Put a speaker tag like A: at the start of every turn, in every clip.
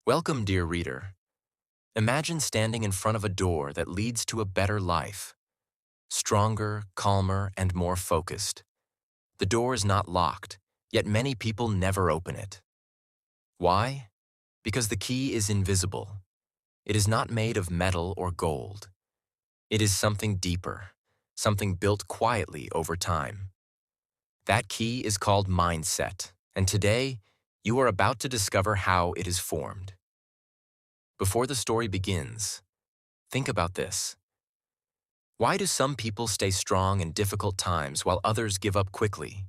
A: Welcome, dear reader. Imagine standing in front of a door that leads to a better life, stronger, calmer, and more focused. The door is not locked, yet many people never open it. Why? Because the key is invisible. It is not made of metal or gold. It is something deeper, something built quietly over time. That key is called mindset, and today, you are about to discover how it is formed. Before the story begins, think about this. Why do some people stay strong in difficult times while others give up quickly?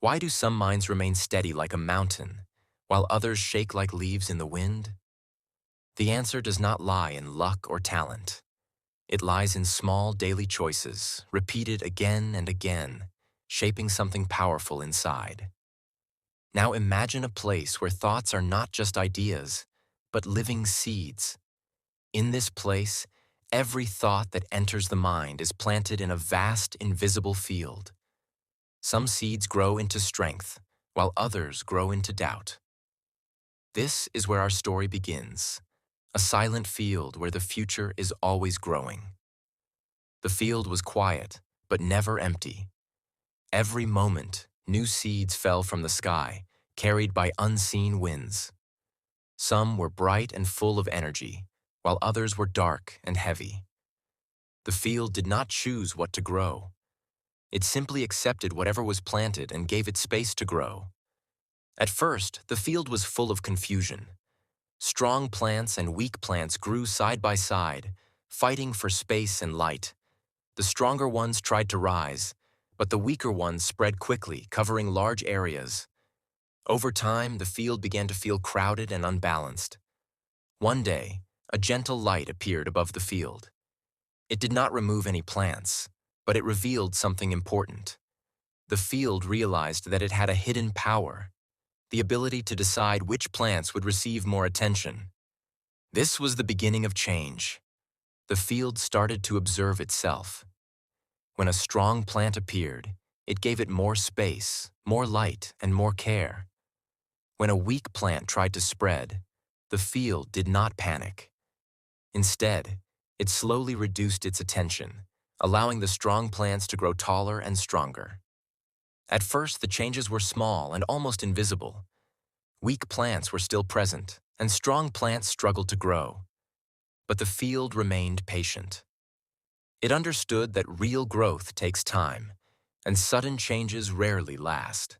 A: Why do some minds remain steady like a mountain, while others shake like leaves in the wind? The answer does not lie in luck or talent. It lies in small daily choices, repeated again and again, shaping something powerful inside. Now imagine a place where thoughts are not just ideas, but living seeds. In this place, every thought that enters the mind is planted in a vast, invisible field. Some seeds grow into strength, while others grow into doubt. This is where our story begins, a silent field where the future is always growing. The field was quiet, but never empty. Every moment, new seeds fell from the sky, carried by unseen winds. Some were bright and full of energy, while others were dark and heavy. The field did not choose what to grow. It simply accepted whatever was planted and gave it space to grow. At first, the field was full of confusion. Strong plants and weak plants grew side by side, fighting for space and light. The stronger ones tried to rise, but the weaker ones spread quickly, covering large areas. Over time, the field began to feel crowded and unbalanced. One day, a gentle light appeared above the field. It did not remove any plants, but it revealed something important. The field realized that it had a hidden power, the ability to decide which plants would receive more attention. This was the beginning of change. The field started to observe itself. When a strong plant appeared, it gave it more space, more light, and more care. When a weak plant tried to spread, the field did not panic. Instead, it slowly reduced its attention, allowing the strong plants to grow taller and stronger. At first, the changes were small and almost invisible. Weak plants were still present, and strong plants struggled to grow. But the field remained patient. It understood that real growth takes time, and sudden changes rarely last.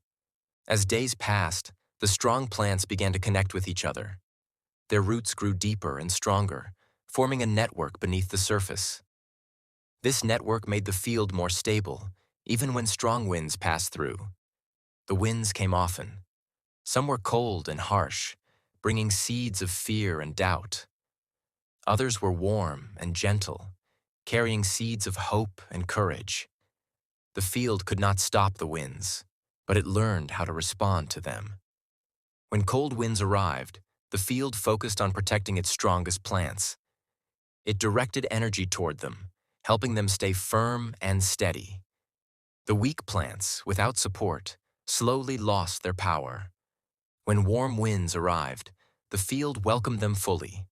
A: As days passed, the strong plants began to connect with each other. Their roots grew deeper and stronger, forming a network beneath the surface. This network made the field more stable, even when strong winds passed through. The winds came often. Some were cold and harsh, bringing seeds of fear and doubt. Others were warm and gentle, carrying seeds of hope and courage. The field could not stop the winds, but it learned how to respond to them. When cold winds arrived, the field focused on protecting its strongest plants. It directed energy toward them, helping them stay firm and steady. The weak plants, without support, slowly lost their power. When warm winds arrived, the field welcomed them fully.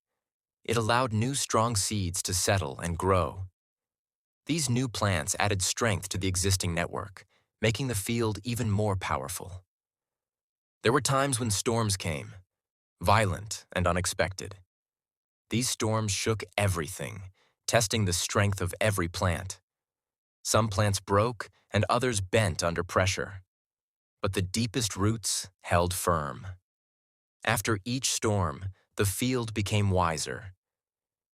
A: It allowed new strong seeds to settle and grow. These new plants added strength to the existing network, making the field even more powerful. There were times when storms came, violent and unexpected. These storms shook everything, testing the strength of every plant. Some plants broke and others bent under pressure. But the deepest roots held firm. After each storm, the field became wiser.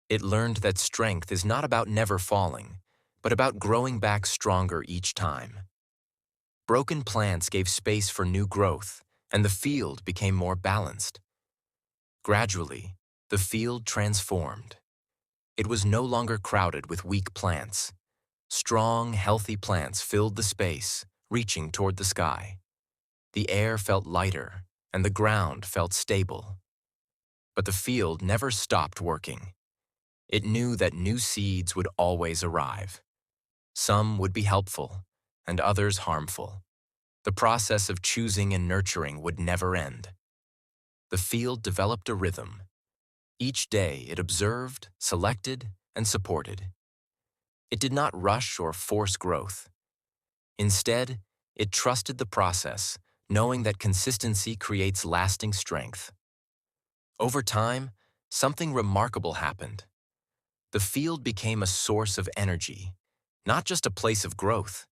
A: It learned that strength is not about never falling, but about growing back stronger each time. Broken plants gave space for new growth, and the field became more balanced. Gradually, the field transformed. It was no longer crowded with weak plants. Strong, healthy plants filled the space, reaching toward the sky. The air felt lighter, and the ground felt stable. But the field never stopped working. It knew that new seeds would always arrive. Some would be helpful, and others harmful. The process of choosing and nurturing would never end. The field developed a rhythm. Each day it observed, selected, and supported. It did not rush or force growth. Instead, it trusted the process, knowing that consistency creates lasting strength. Over time, something remarkable happened. The field became a source of energy, not just a place of growth.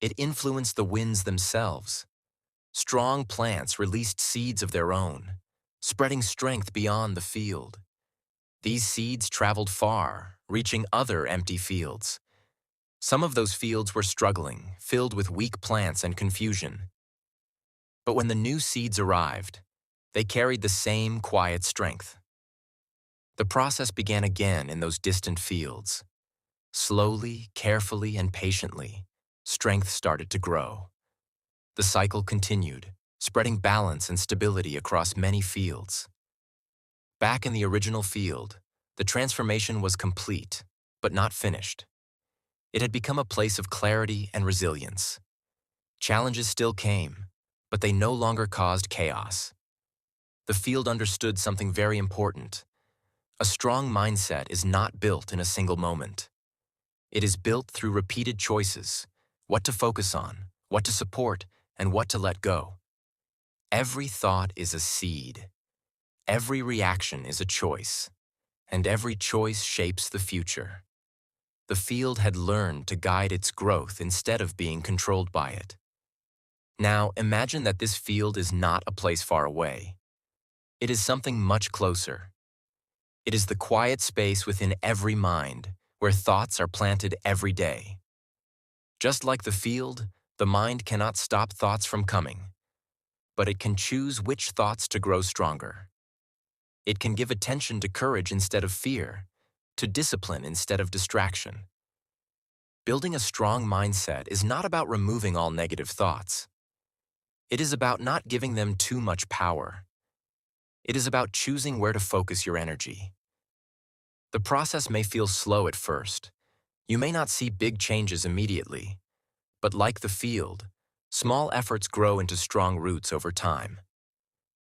A: It influenced the winds themselves. Strong plants released seeds of their own, spreading strength beyond the field. These seeds traveled far, reaching other empty fields. Some of those fields were struggling, filled with weak plants and confusion. But when the new seeds arrived, they carried the same quiet strength. The process began again in those distant fields. Slowly, carefully, and patiently, strength started to grow. The cycle continued, spreading balance and stability across many fields. Back in the original field, the transformation was complete, but not finished. It had become a place of clarity and resilience. Challenges still came, but they no longer caused chaos. The field understood something very important. A strong mindset is not built in a single moment. It is built through repeated choices, what to focus on, what to support, and what to let go. Every thought is a seed. Every reaction is a choice, and every choice shapes the future. The field had learned to guide its growth instead of being controlled by it. Now, imagine that this field is not a place far away. It is something much closer. It is the quiet space within every mind, where thoughts are planted every day. Just like the field, the mind cannot stop thoughts from coming, but it can choose which thoughts to grow stronger. It can give attention to courage instead of fear, to discipline instead of distraction. Building a strong mindset is not about removing all negative thoughts. It is about not giving them too much power. It is about choosing where to focus your energy. The process may feel slow at first. You may not see big changes immediately, but like the field, small efforts grow into strong roots over time.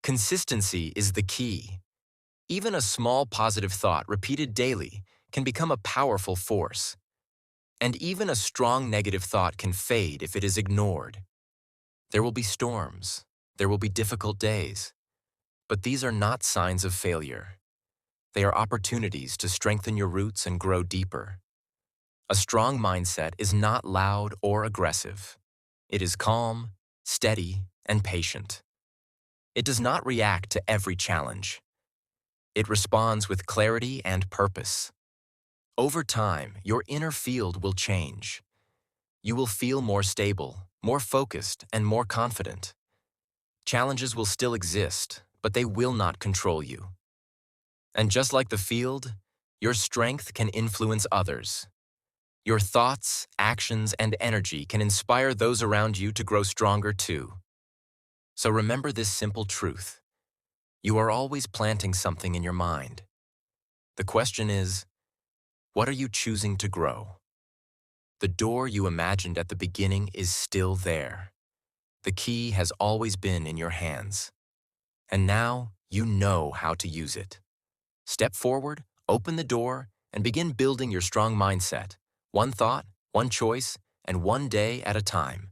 A: Consistency is the key. Even a small positive thought repeated daily can become a powerful force. And even a strong negative thought can fade if it is ignored. There will be storms. There will be difficult days. But these are not signs of failure. They are opportunities to strengthen your roots and grow deeper. A strong mindset is not loud or aggressive. It is calm, steady, and patient. It does not react to every challenge. It responds with clarity and purpose. Over time, your inner field will change. You will feel more stable, more focused, and more confident. Challenges will still exist, but they will not control you. And just like the field, your strength can influence others. Your thoughts, actions, and energy can inspire those around you to grow stronger too. So remember this simple truth. You are always planting something in your mind. The question is, what are you choosing to grow? The door you imagined at the beginning is still there. The key has always been in your hands. And now you know how to use it. Step forward, open the door, and begin building your strong mindset. One thought, one choice, and one day at a time.